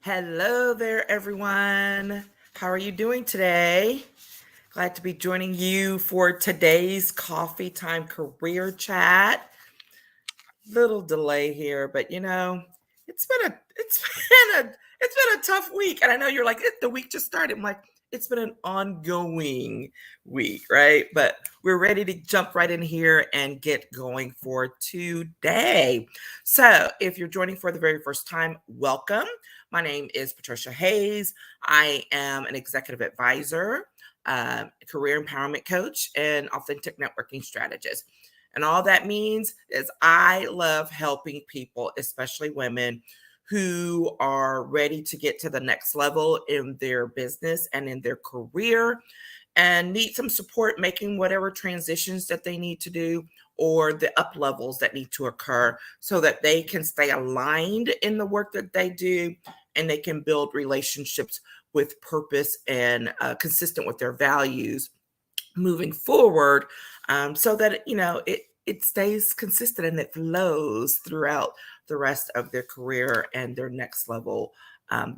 Hello there, everyone. How are you doing today? Glad to be joining you for today's coffee time career chat. Little delay here, but it's been a tough week, and I know you're like the week just started. I'm like it's been an ongoing week, right? But we're ready to jump right in here and get going for today. So, if you're joining for the very first time, welcome. My name is Patricia Hayes. I am an executive advisor, career empowerment coach, and authentic networking strategist. And all that means is I love helping people, especially women, who are ready to get to the next level in their business and in their career and need some support making whatever transitions that they need to do or the up levels that need to occur so that they can stay aligned in the work that they do and they can build relationships with purpose and consistent with their values moving forward, so that it stays consistent and it flows throughout the rest of their career and their next level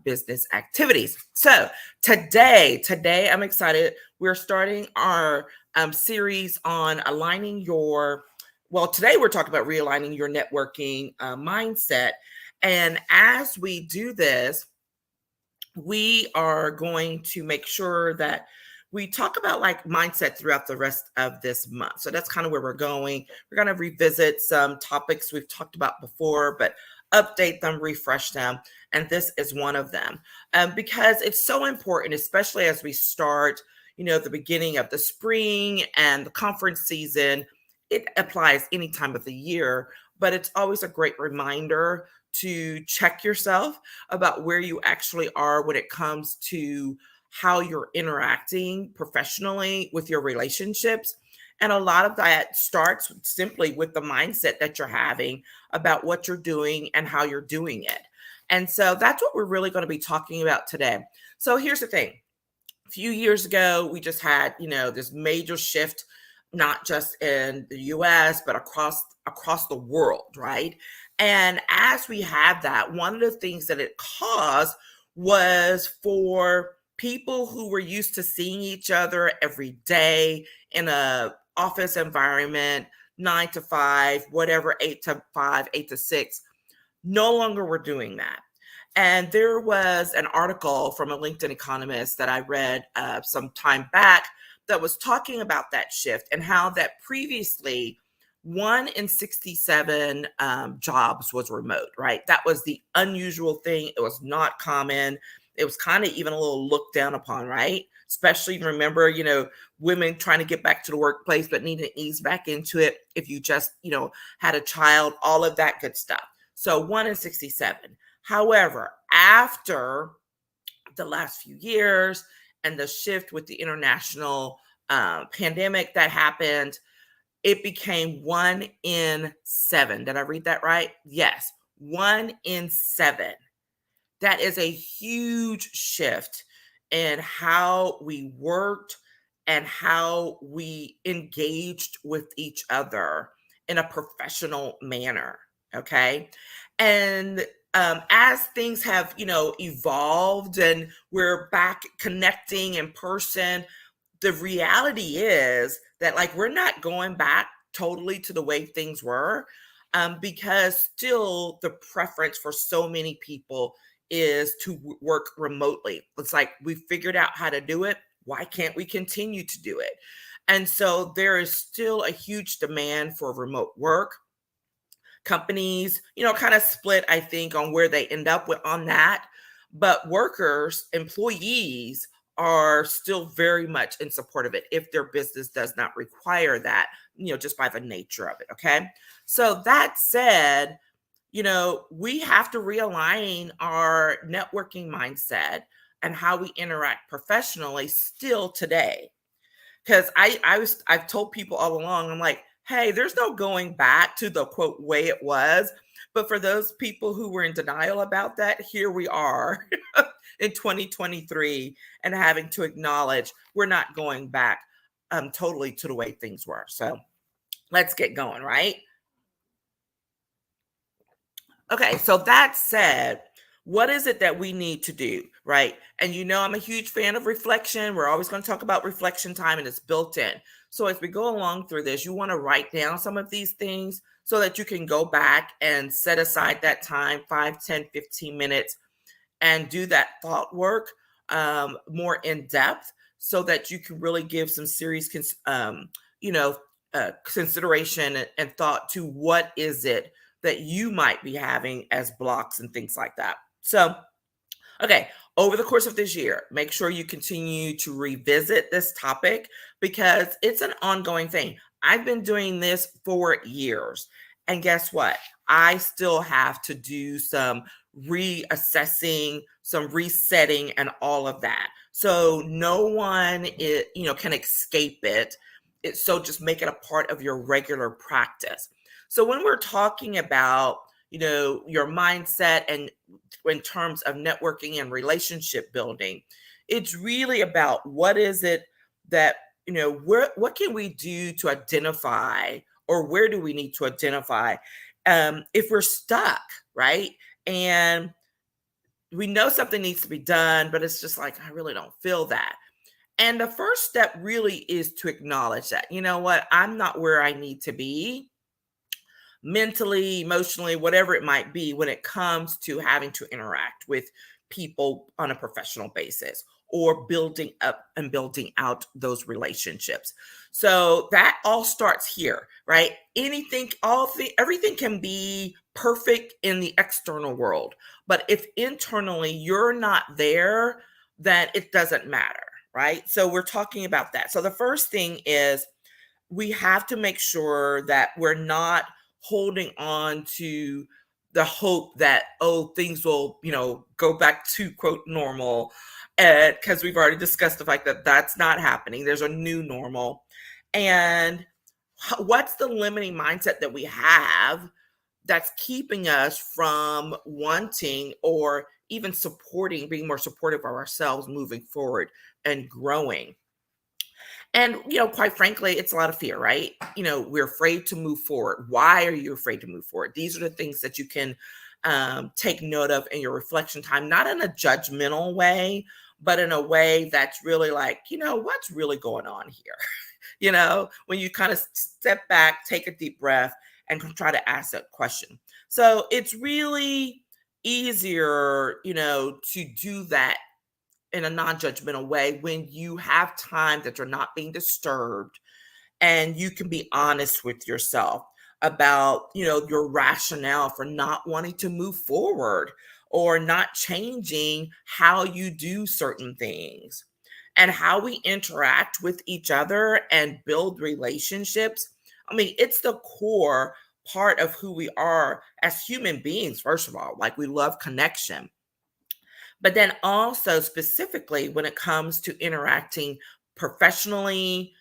business activities. So today I'm excited. We're starting our series on aligning your. Well, today we're talking about realigning your networking mindset, and as we do this, we are going to make sure that we talk about like mindset throughout the rest of this month. So that's kind of where we're going. We're going to revisit some topics we've talked about before, but update them, refresh them. And this is one of them, because it's so important, especially as we start, the beginning of the spring and the conference season. It applies any time of the year, but it's always a great reminder to check yourself about where you actually are when it comes to how you're interacting professionally with your relationships. And a lot of that starts simply with the mindset that you're having about what you're doing and how you're doing it. And so that's what we're really going to be talking about today. So here's the thing. A few years ago, we just had, this major shift, not just in the US, but across the world, right? And as we had that, one of the things that it caused was for people who were used to seeing each other every day in a office environment, 9 to 5, whatever, 8 to 5, 8 to 6, no longer were doing that. And there was an article from a LinkedIn economist that I read some time back that was talking about that shift and how that previously 1 in 67 jobs was remote, right? That was the unusual thing. It was not common. It was kind of even a little looked down upon, right? Especially remember, women trying to get back to the workplace but needing to ease back into it if you just, had a child, all of that good stuff. So 1 in 67. However, after the last few years and the shift with the international pandemic that happened, it became 1 in 7. Did I read that right? Yes, 1 in 7. That is a huge shift in how we worked and how we engaged with each other in a professional manner. Okay. And as things have, evolved and we're back connecting in person, the reality is that like we're not going back totally to the way things were, because still the preference for so many people is to work remotely. It's like we figured out how to do it. Why can't we continue to do it? And so there is still a huge demand for remote work. Companies, kind of split, I think, on where they end up with on that. But workers, employees are still very much in support of it if their business does not require that, just by the nature of it. Okay. So that said, we have to realign our networking mindset and how we interact professionally still today. Because I've told people all along, I'm like, hey, there's no going back to the quote way it was. But for those people who were in denial about that, here we are in 2023 and having to acknowledge we're not going back totally to the way things were. So let's get going, right? Okay, so that said, What is it that we need to do, right? And I'm a huge fan of reflection. We're always going to talk about reflection time, and it's built in. So as we go along through this, you want to write down some of these things so that you can go back and set aside that time, 5, 10, 15 minutes, and do that thought work more in depth so that you can really give some serious, you know, consideration and thought to what is it that you might be having as blocks and things like that. So, okay, over the course of this year, make sure you continue to revisit this topic because it's an ongoing thing. I've been doing this for years. And guess what? I still have to do some reassessing, some resetting, and all of that. So no one can escape it. So just make it a part of your regular practice. So when we're talking about your mindset and in terms of networking and relationship building, it's really about what is it that what can we do to identify, or where do we need to identify if we're stuck, right? And we know something needs to be done, but it's just like, I really don't feel that. And the first step really is to acknowledge that, what, I'm not where I need to be mentally, emotionally, whatever it might be, when it comes to having to interact with people on a professional basis or building up and building out those relationships. So that all starts here, right? Everything can be perfect in the external world, but if internally you're not there, then it doesn't matter, right? So we're talking about that. So the first thing is we have to make sure that we're not holding on to the hope that, oh, things will, go back to quote normal. Because we've already discussed the fact that that's not happening. There's a new normal. And what's the limiting mindset that we have that's keeping us from wanting or even supporting, being more supportive of ourselves moving forward and growing? And, quite frankly, it's a lot of fear, right? We're afraid to move forward. Why are you afraid to move forward? These are the things that you can take note of in your reflection time, not in a judgmental way, but in a way that's really like, what's really going on here? When you kind of step back, take a deep breath, and try to ask that question. So it's really easier, to do that in a non-judgmental way when you have time that you're not being disturbed, and you can be honest with yourself about your rationale for not wanting to move forward or not changing how you do certain things and how we interact with each other and build relationships. I mean, it's the core part of who we are as human beings. First of all, like, we love connection, but then also specifically when it comes to interacting professionally,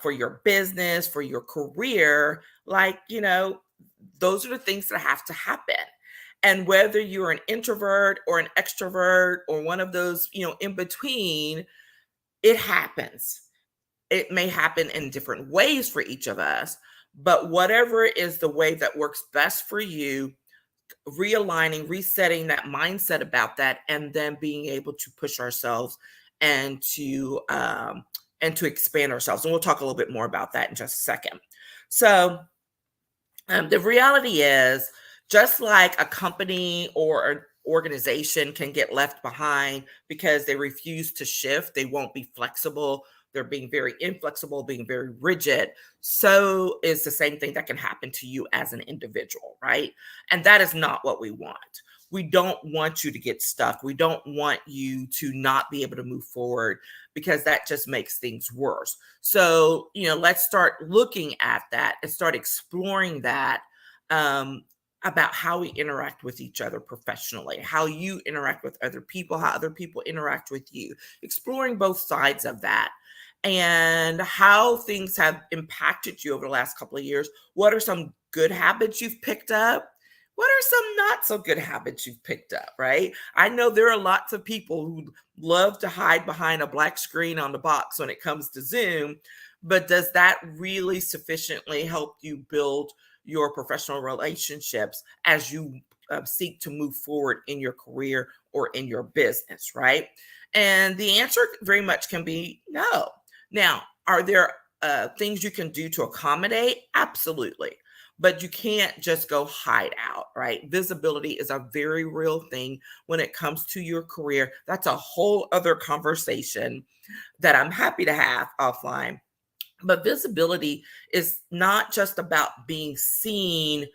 for your business, for your career, like, those are the things that have to happen. And whether you're an introvert or an extrovert or one of those, in between, it happens. It may happen in different ways for each of us, but whatever is the way that works best for you, realigning, resetting that mindset about that, and then being able to push ourselves and to expand ourselves. And we'll talk a little bit more about that in just a second. So the reality is, just like a company or an organization can get left behind because they refuse to shift, they won't be flexible. They're being very inflexible, being very rigid. So is the same thing that can happen to you as an individual, right? And that is not what we want. We don't want you to get stuck. We don't want you to not be able to move forward, because that just makes things worse. So, let's start looking at that and start exploring that, about how we interact with each other professionally, how you interact with other people, how other people interact with you, exploring both sides of that, and how things have impacted you over the last couple of years. What are some good habits you've picked up? What are some not so good habits you've picked up, right? I know there are lots of people who love to hide behind a black screen on the box when it comes to Zoom, but does that really sufficiently help you build your professional relationships as you seek to move forward in your career or in your business, right? And the answer very much can be no. Now, are there things you can do to accommodate? Absolutely. But you can't just go hide out, right? Visibility is a very real thing when it comes to your career. That's a whole other conversation that I'm happy to have offline. But visibility is not just about being seen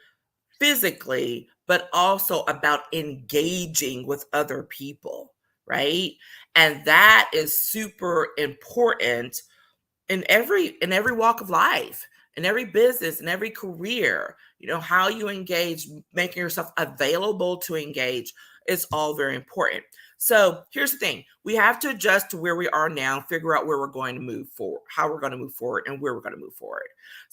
physically, but also about engaging with other people, right? And that is super important in every walk of life, in every business, in every career. How you engage, making yourself available to engage is all very important. So here's the thing: we have to adjust to where we are now, figure out where we're going to move forward, how we're going to move forward, and where we're going to move forward,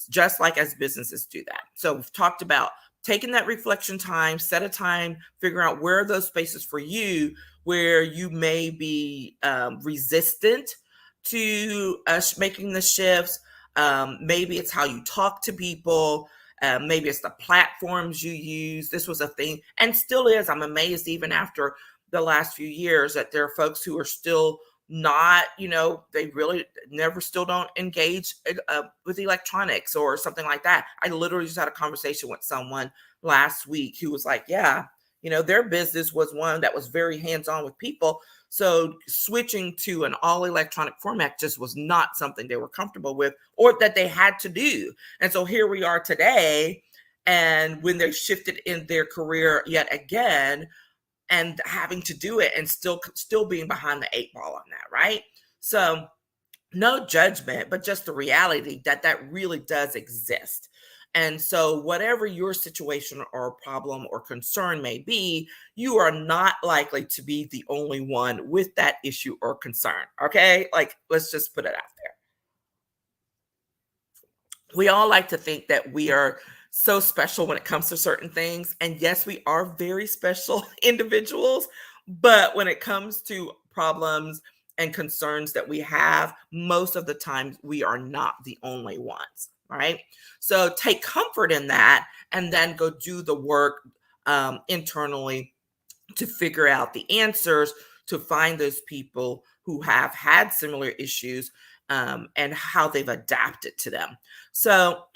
just like as businesses do that. So we've talked about taking that reflection time, set a time, figure out where are those spaces for you where you may be resistant to us making the shifts. Maybe it's how you talk to people. Maybe it's the platforms you use. This was a thing and still is. I'm amazed even after the last few years that there are folks who are still not, they really never still don't engage with electronics or something like that. I literally just had a conversation with someone last week who was like, yeah, their business was one that was very hands-on with people. So switching to an all electronic format just was not something they were comfortable with or that they had to do. And so here we are today. And when they shifted in their career yet again, and having to do it and still being behind the eight ball on that, right? So no judgment, but just the reality that really does exist. And so whatever your situation or problem or concern may be, you are not likely to be the only one with that issue or concern. Okay, like let's just put it out there. We all like to think that we are so special when it comes to certain things. And yes, we are very special individuals. But when it comes to problems and concerns that we have, most of the time we are not the only ones, right? So take comfort in that and then go do the work internally to figure out the answers, to find those people who have had similar issues and how they've adapted to them. So,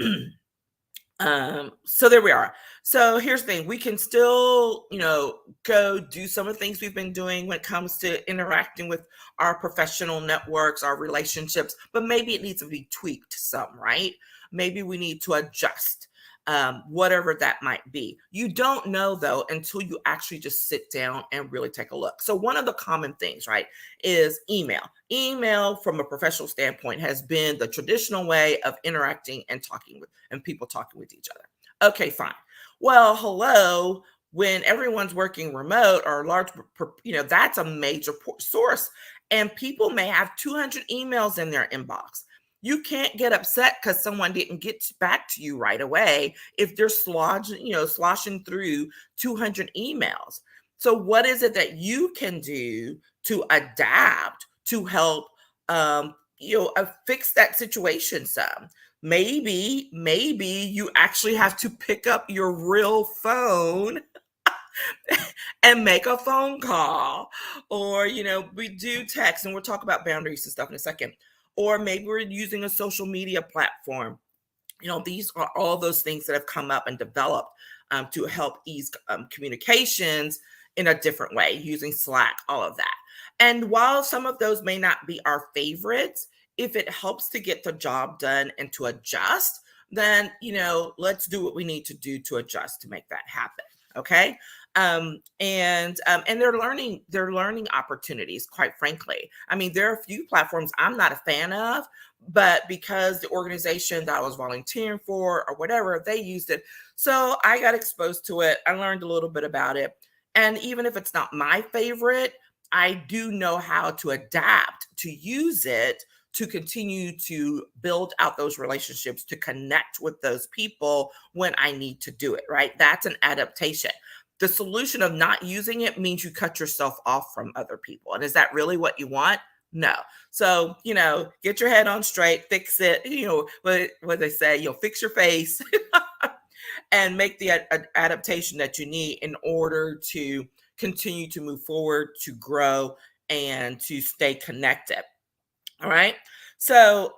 so there we are. So here's the thing: we can still, go do some of the things we've been doing when it comes to interacting with our professional networks, our relationships, but maybe it needs to be tweaked some, right? Maybe we need to adjust. Whatever that might be. You don't know though until you actually just sit down and really take a look. So one of the common things, right, is email. Email from a professional standpoint has been the traditional way of interacting and talking with and people talking with each other. Okay, fine. Well, hello, when everyone's working remote or large, that's a major source. And people may have 200 emails in their inbox. You can't get upset because someone didn't get back to you right away if they're sloshing through 200 emails. So what is it that you can do to adapt to help fix that situation some? Maybe you actually have to pick up your real phone and make a phone call, or we do text, and we'll talk about boundaries and stuff in a second. Or maybe we're using a social media platform. These are all those things that have come up and developed to help ease communications in a different way, using Slack, all of that. And while some of those may not be our favorites, if it helps to get the job done and to adjust, then let's do what we need to do to adjust to make that happen. Okay. And they're learning opportunities, quite frankly. I mean, there are a few platforms I'm not a fan of, but because the organization that I was volunteering for or whatever, they used it. So I got exposed to it. I learned a little bit about it. And even if it's not my favorite, I do know how to adapt to use it to continue to build out those relationships, to connect with those people when I need to do it, right? That's an adaptation. The solution of not using it means you cut yourself off from other people. And is that really what you want? No. So, get your head on straight, fix it, what they say, fix your face and make the adaptation that you need in order to continue to move forward, to grow, and to stay connected. All right. So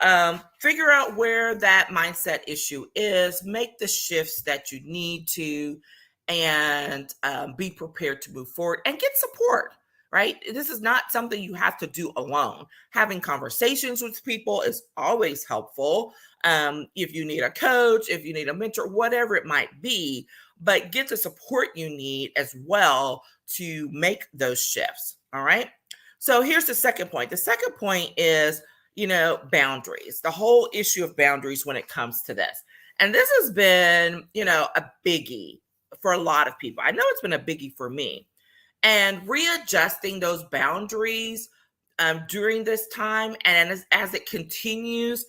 figure out where that mindset issue is, make the shifts that you need to, and be prepared to move forward and get support. Right. This is not something you have to do alone. Having conversations with people is always helpful. If you need a coach, if you need a mentor, whatever it might be, but get the support you need as well to make those shifts. All right. So here's the second point. The second point is, boundaries, the whole issue of boundaries when it comes to this. And this has been, a biggie for a lot of people. I know it's been a biggie for me. And readjusting those boundaries during this time and as it continues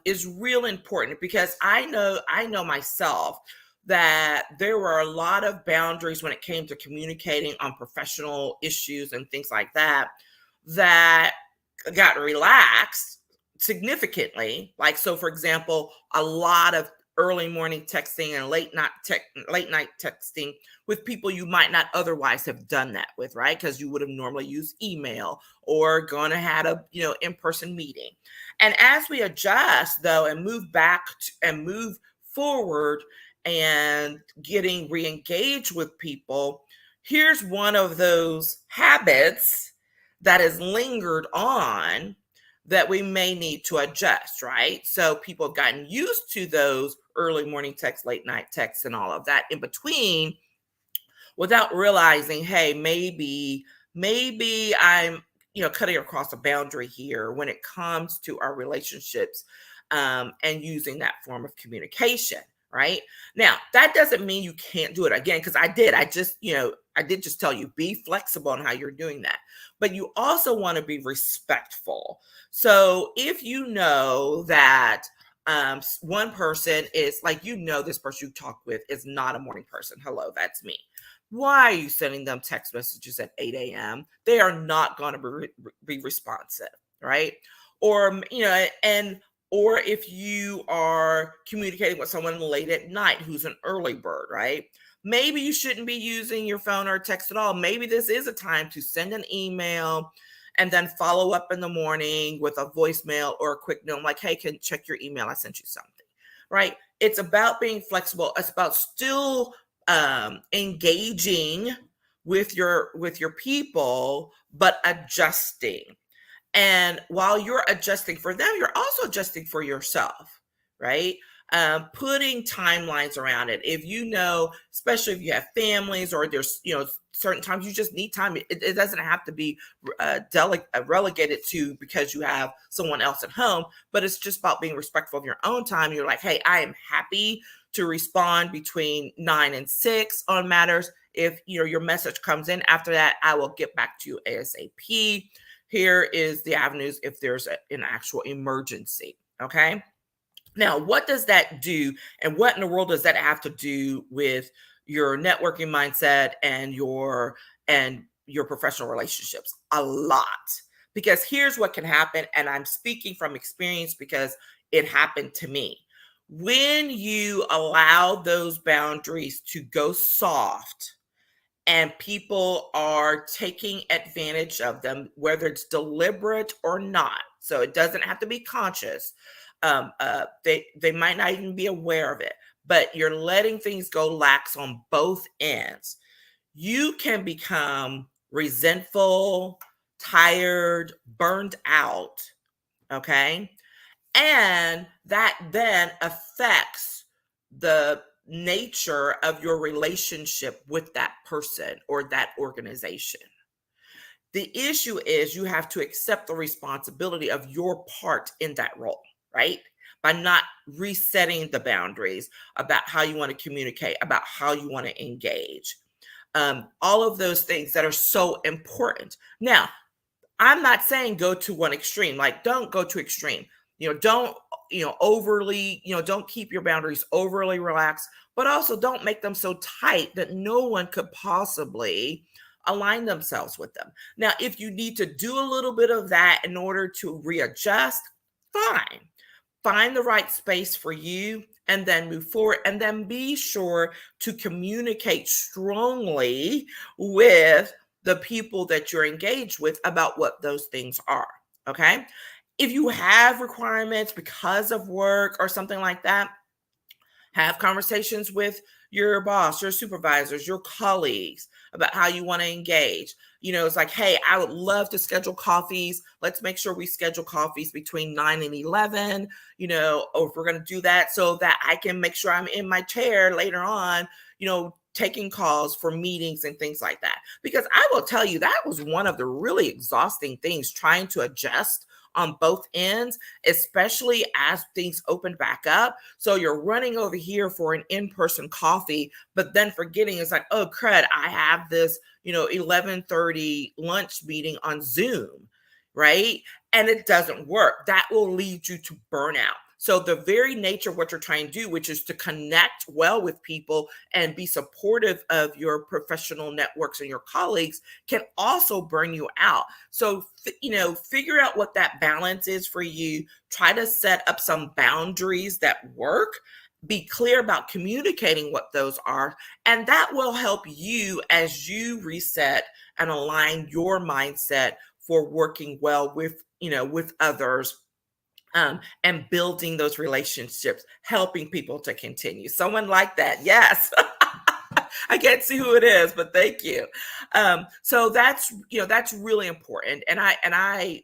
is real important, because I know myself that there were a lot of boundaries when it came to communicating on professional issues and things like that got relaxed significantly. Like, so for example, a lot of early morning texting and late night texting with people you might not otherwise have done that with, right? Because you would have normally used email or gone and had a in-person meeting. And as we adjust though and move forward and getting re-engaged with people, here's one of those habits that is lingered on that we may need to adjust, right? So people have gotten used to those early morning texts, late night texts, and all of that in between without realizing, hey, maybe I'm, cutting across a boundary here when it comes to our relationships, and using that form of communication. Right now, that doesn't mean you can't do it again, because I did just tell you, be flexible on how you're doing that, but you also want to be respectful. So if you know that one person is like, this person you talk with is not a morning person. Hello, that's me. Why are you sending them text messages at 8 a.m.? They are not going to be responsive, right? Or, or if you are communicating with someone late at night who's an early bird, right? Maybe you shouldn't be using your phone or text at all. Maybe this is a time to send an email and then follow up in the morning with a voicemail or a quick note like, hey, can check your email. I sent you something, right? It's about being flexible. It's about still engaging with your people, but adjusting. And while you're adjusting for them, you're also adjusting for yourself, right? Putting timelines around it. If especially if you have families or there's, certain times you just need time. It doesn't have to be relegated to because you have someone else at home, but it's just about being respectful of your own time. You're like, hey, I am happy to respond between 9 and 6 on matters. If your message comes in after that, I will get back to you ASAP. Here is the avenues if there's an actual emergency. Okay. Now, what does that do? And what in the world does that have to do with your networking mindset and your professional relationships? A lot. Because here's what can happen. And I'm speaking from experience because it happened to me. When you allow those boundaries to go soft, and people are taking advantage of them, whether it's deliberate or not. So it doesn't have to be conscious. They might not even be aware of it, but you're letting things go lax on both ends. You can become resentful, tired, burned out. Okay. And that then affects the nature of your relationship with that person or that organization. The issue is you have to accept the responsibility of your part in that role, right? By not resetting the boundaries about how you want to communicate, about how you want to engage. All of those things that are so important. Now, I'm not saying go to one extreme, like don't go to extreme. Don't, overly, don't keep your boundaries overly relaxed, but also don't make them so tight that no one could possibly align themselves with them. Now, if you need to do a little bit of that in order to readjust, fine. Find the right space for you and then move forward, and then be sure to communicate strongly with the people that you're engaged with about what those things are. Okay. If you have requirements because of work or something like that, have conversations with your boss, your supervisors, your colleagues about how you want to engage. It's like, hey, I would love to schedule coffees. Let's make sure we schedule coffees between 9 and 11, or if we're going to do that so that I can make sure I'm in my chair later on, taking calls for meetings and things like that. Because I will tell you, that was one of the really exhausting things, trying to adjust on both ends, especially as things open back up. So you're running over here for an in-person coffee, but then forgetting, it's like, oh crud, I have this, 11:30 lunch meeting on Zoom, right? And it doesn't work. That will lead you to burnout. So the very nature of what you're trying to do, which is to connect well with people and be supportive of your professional networks and your colleagues, can also burn you out. So, figure out what that balance is for you. Try to set up some boundaries that work. Be clear about communicating what those are. And that will help you as you reset and align your mindset for working well with others, and building those relationships, helping people to continue. Someone like that. Yes. I can't see who it is, but thank you. So that's really important. And I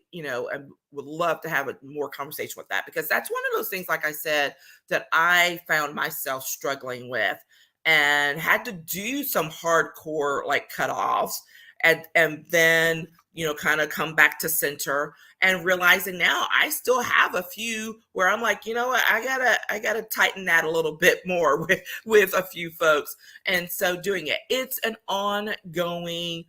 would love to have a more conversation with that, because that's one of those things, like I said, that I found myself struggling with and had to do some hardcore like cutoffs, and then, kind of come back to center, and realizing now I still have a few where I'm like, what, I gotta tighten that a little bit more with a few folks. And so doing it's an ongoing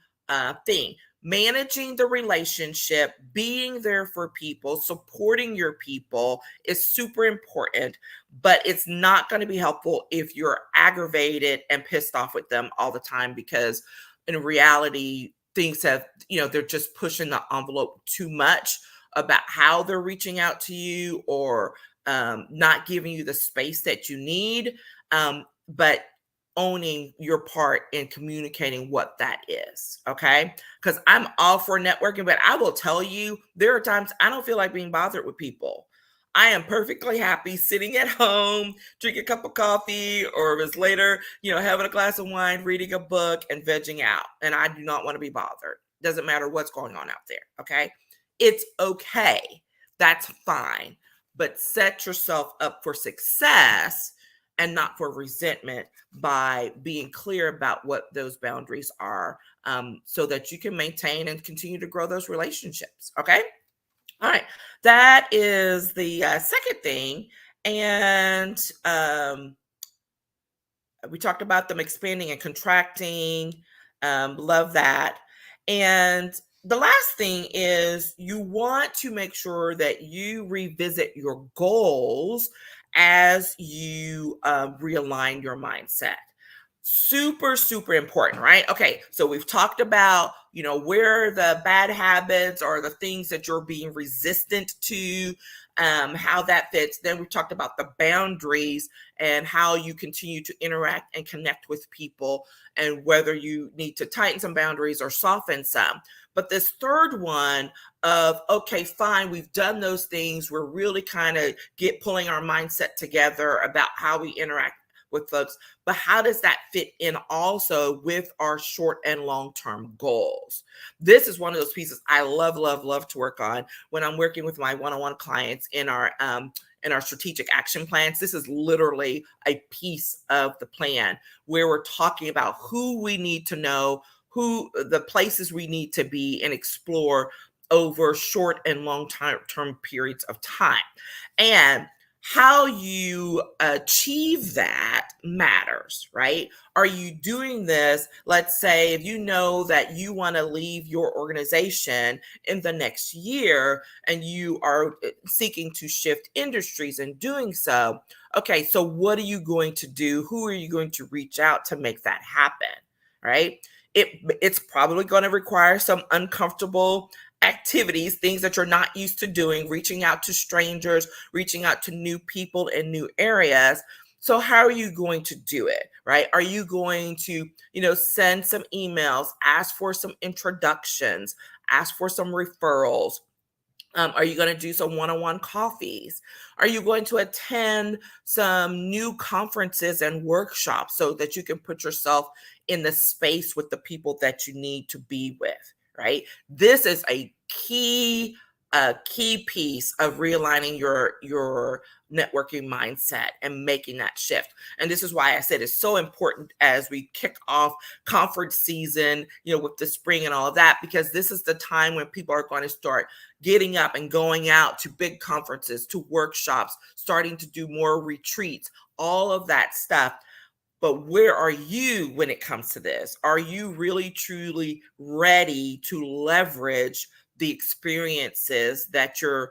thing. Managing the relationship, being there for people, supporting your people is super important, but it's not going to be helpful if you're aggravated and pissed off with them all the time, because in reality, things have, they're just pushing the envelope too much about how they're reaching out to you, or not giving you the space that you need. But owning your part in communicating what that is. Okay. Because I'm all for networking, but I will tell you, there are times I don't feel like being bothered with people. I am perfectly happy sitting at home, drinking a cup of coffee, or if it's later, having a glass of wine, reading a book, and vegging out. And I do not want to be bothered. Doesn't matter what's going on out there. Okay. It's okay. That's fine. But set yourself up for success and not for resentment by being clear about what those boundaries are, so that you can maintain and continue to grow those relationships. Okay. All right. That is the second thing. And we talked about them expanding and contracting. Love that. And the last thing is, you want to make sure that you revisit your goals as you realign your mindset. Super, super important, right? Okay, so we've talked about, where the bad habits or the things that you're being resistant to, how that fits. Then we talked about the boundaries and how you continue to interact and connect with people, and whether you need to tighten some boundaries or soften some. But this third one of, okay, fine, we've done those things. We're really kind of pulling our mindset together about how we interact with folks, but how does that fit in also with our short and long-term goals? This is one of those pieces I love, love, love to work on when I'm working with my one-on-one clients in our strategic action plans. This is literally a piece of the plan where we're talking about who we need to know, who the places we need to be and explore over short and long-term periods of time. And how you achieve that matters, right? Are you doing this? Let's say if you know that you want to leave your organization in the next year and you are seeking to shift industries and doing so. Okay, so what are you going to do? Who are you going to reach out to make that happen, right? It's probably going to require some uncomfortable activities, things that you're not used to doing, reaching out to strangers, reaching out to new people in new areas. So how are you going to do it, right? Are you going to, send some emails, ask for some introductions, ask for some referrals? Are you going to do some one-on-one coffees? Are you going to attend some new conferences and workshops so that you can put yourself in the space with the people that you need to be with, right? This is a key piece of realigning your networking mindset and making that shift. And this is why I said it's so important as we kick off conference season, with the spring and all of that, because this is the time when people are going to start getting up and going out to big conferences, to workshops, starting to do more retreats, all of that stuff. But where are you when it comes to this? Are you really truly ready to leverage the experiences that you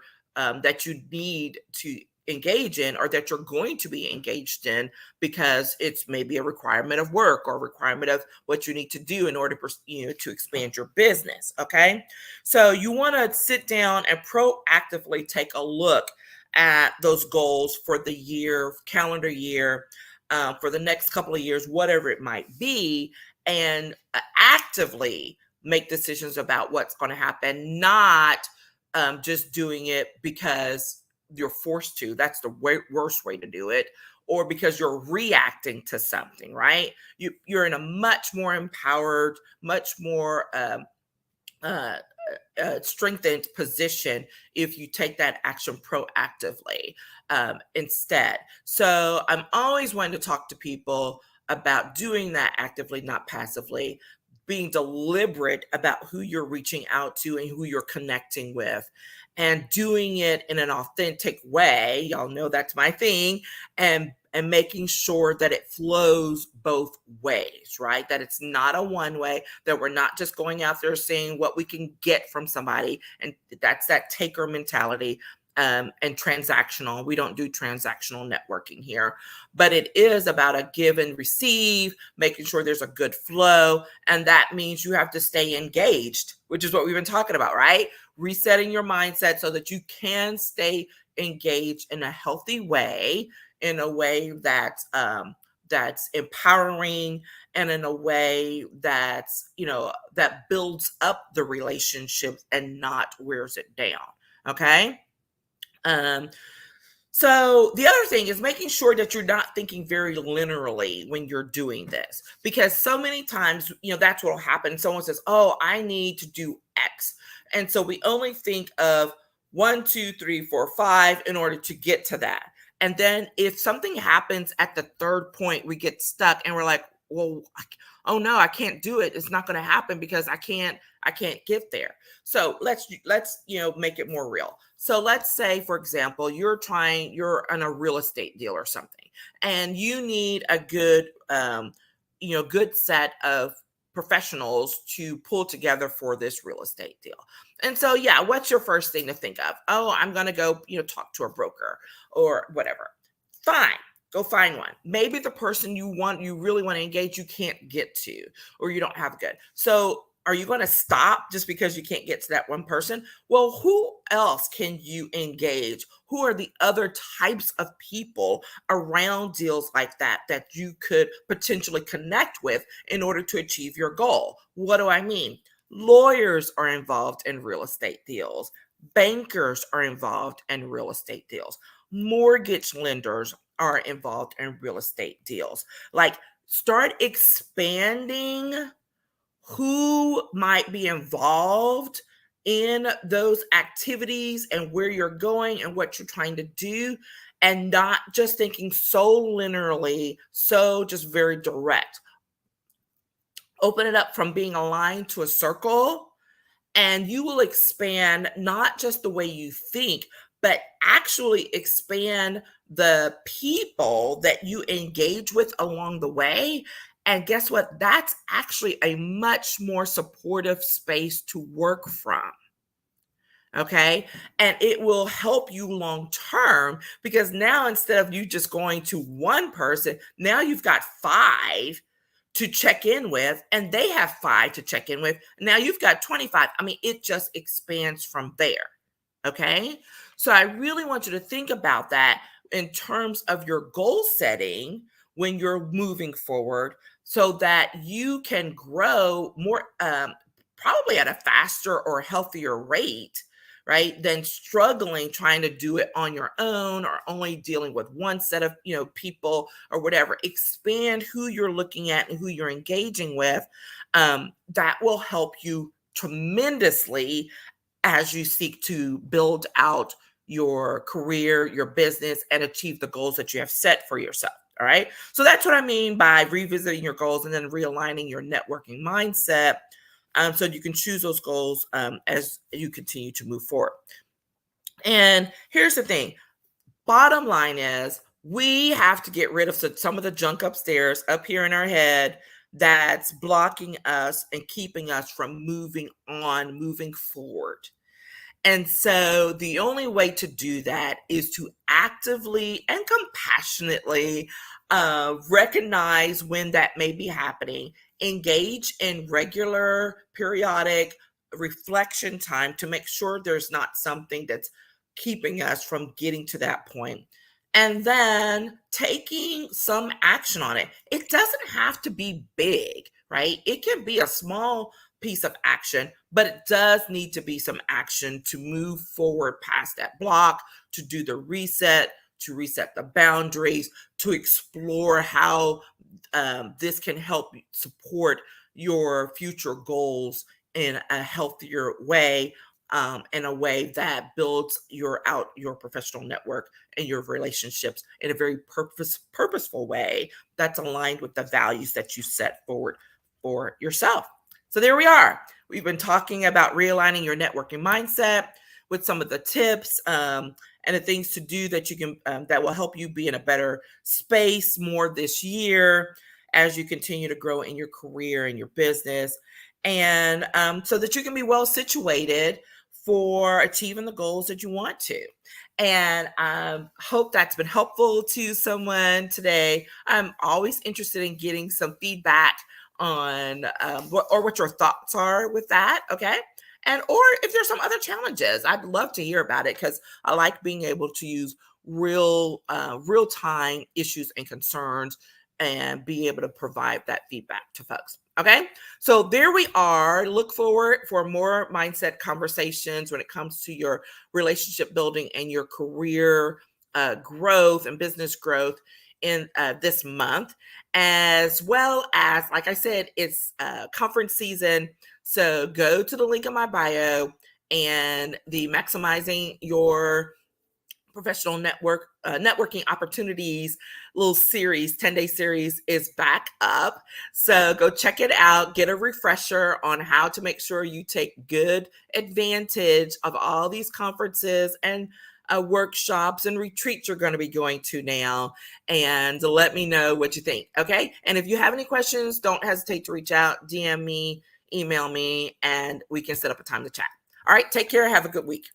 need to engage in, or that you're going to be engaged in, because it's maybe a requirement of work or a requirement of what you need to do in order to expand your business? Okay, so you want to sit down and proactively take a look at those goals for the year, calendar year, for the next couple of years, whatever it might be, and actively make decisions about what's going to happen, not just doing it because you're forced to. That's the worst way to do it, or because you're reacting to something, right? You're in a much more empowered, much more uh, strengthened position if you take that action proactively instead. So I'm always wanting to talk to people about doing that actively, not passively, being deliberate about who you're reaching out to and who you're connecting with, and doing it in an authentic way. Y'all know that's my thing. And making sure that it flows both ways, right? That it's not a one way, that we're not just going out there saying what we can get from somebody. And that's that taker mentality, and transactional. We don't do transactional networking here, but it is about a give and receive, making sure there's a good flow. And that means you have to stay engaged, which is what we've been talking about, right? Resetting your mindset so that you can stay engaged in a healthy way, in a way that's empowering, and in a way that builds up the relationship and not wears it down. Okay. um so the other thing is making sure that you're not thinking very linearly when you're doing this, because so many times, that's what will happen. Someone says, "Oh, I need to do X." And so we only think of 1, 2, 3, 4, 5 in order to get to that. And then if something happens at the third point, we get stuck and we're like, "Well, oh no, I can't do it. It's not going to happen because I can't get there." So let's make it more real. So let's say, for example, you're on a real estate deal or something, and you need a good set of professionals to pull together for this real estate deal. And so, yeah, what's your first thing to think of? Oh, I'm going to go, talk to a broker or whatever. Fine. Go find one. Maybe the person you really want to engage, you can't get to, or you don't have good. So are you going to stop just because you can't get to that one person? Well, who else can you engage? Who are the other types of people around deals like that you could potentially connect with in order to achieve your goal? What do I mean? Lawyers are involved in real estate deals. Bankers are involved in real estate deals. Mortgage lenders are involved in real estate deals. Like, start expanding who might be involved in those activities and where you're going and what you're trying to do, and not just thinking so linearly, so just very direct. Open it up from being a line to a circle, and you will expand not just the way you think, but actually expand the people that you engage with along the way. And guess what? That's actually a much more supportive space to work from. Okay. And it will help you long term, because now instead of you just going to one person, now you've got five to check in with, and they have 5 to check in with. Now you've got 25. I mean, it just expands from there. Okay. So I really want you to think about that in terms of your goal setting when you're moving forward so that you can grow more, probably at a faster or healthier rate, right, than struggling trying to do it on your own or only dealing with one set of people or whatever. Expand who you're looking at and who you're engaging with. That will help you tremendously as you seek to build out your career, your business, and achieve the goals that you have set for yourself. All right. So that's what I mean by revisiting your goals and then realigning your networking mindset, so you can choose those goals as you continue to move forward. And here's the thing. Bottom line is we have to get rid of some of the junk upstairs, up here in our head, that's blocking us and keeping us from moving on, moving forward. And so the only way to do that is to actively and compassionately recognize when that may be happening, engage in regular, periodic reflection time to make sure there's not something that's keeping us from getting to that point. And then taking some action on it. It doesn't have to be big, right? It can be a small piece of action, but it does need to be some action to move forward past that block, to do the reset, to reset the boundaries, to explore how this can help support your future goals in a healthier way, in a way that builds your professional network and your relationships in a very purposeful way that's aligned with the values that you set forward for yourself. So there we are. We've been talking about realigning your networking mindset with some of the tips and the things to do that you can that will help you be in a better space more this year as you continue to grow in your career and your business, and so that you can be well situated for achieving the goals that you want to. And I hope that's been helpful to someone today. I'm always interested in getting some feedback on what your thoughts are with that. Okay. And or if there's some other challenges, I'd love to hear about it because I like being able to use real time issues and concerns and be able to provide that feedback to folks. Okay. So there we are. Look forward for more mindset conversations when it comes to your relationship building and your career growth and business growth in this month, as well as, like I said, it's conference season. So go to the link in my bio, and the Maximizing Your Professional Networking Opportunities little series, 10-day series, is back up. So go check it out, get a refresher on how to make sure you take good advantage of all these conferences and workshops and retreats you're going to be going to now, and let me know what you think. Okay. And if you have any questions, don't hesitate to reach out, DM me, email me, and we can set up a time to chat. All right. Take care. Have a good week.